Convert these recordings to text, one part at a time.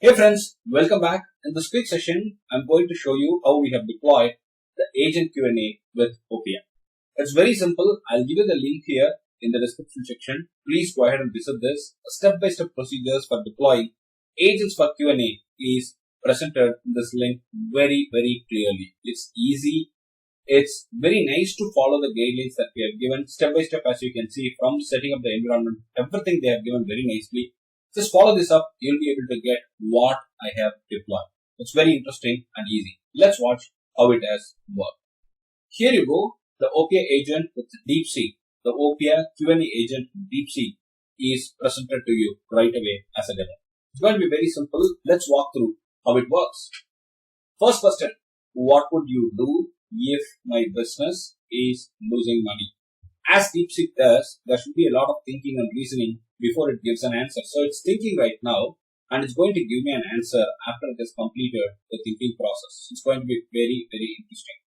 Hey friends, welcome back. In this quick session, I'm going to show you how we have deployed the agent Q&A with OPM. It's very simple. I'll give you the link here in the description section. Please go ahead and visit this. Step-by-step procedures for deploying agents for Q&A is presented in this link very clearly. It's easy. It's very nice to follow the guidelines that we have given step by step, as you can see, from setting up the environment, everything they have given very nicely. Just follow this up, you'll be able to get what I have deployed. It's very interesting and easy. Let's watch how it has worked. Here you go, the OPA agent with DeepSeek. The OPA Q&A agent with DeepSeek is presented to you right away as a demo. It's going to be very simple. Let's walk through how it works. First question, what would you do if my business is losing money? As DeepSeek does, there should be a lot of thinking and reasoning before it gives an answer. So it's thinking right now, and it's going to give me an answer after it has completed the thinking process. It's going to be very interesting.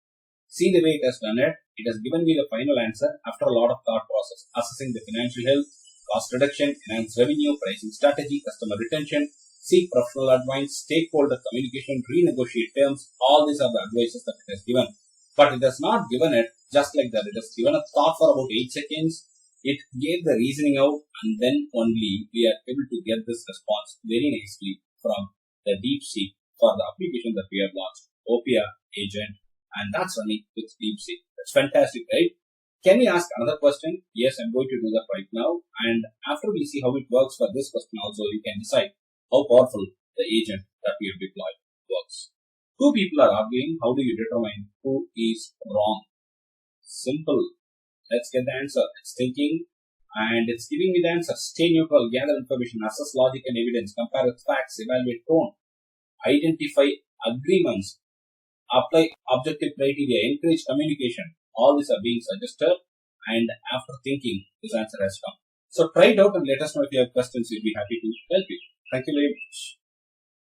See the way it has done it. It has given me the final answer after a lot of thought process, assessing the financial health, cost reduction, enhance revenue, pricing strategy, customer retention, seek professional advice, stakeholder communication, renegotiate terms. All these are the advices that it has given. But it has not given it just like that. It has given a thought for about 8 seconds. It gave the reasoning out, and then only we are able to get this response very nicely from the DeepSeek for the application that we have launched, OPA agent, and that's running with DeepSeek. That's fantastic, right? Can we ask another question? Yes, I'm going to do that right now. And after we see how it works for this question also, you can decide how powerful the agent that we have deployed works. Two people are arguing. How do you determine who is wrong? Simple. Let's get the answer. It's thinking and it's giving me the answer. Stay neutral, gather information, assess logic and evidence, compare with facts, evaluate tone, identify agreements, apply objective criteria, encourage communication. All these are being suggested, and after thinking, this answer has come. So try it out and let us know if you have questions. We'll be happy to help you. Thank you very much.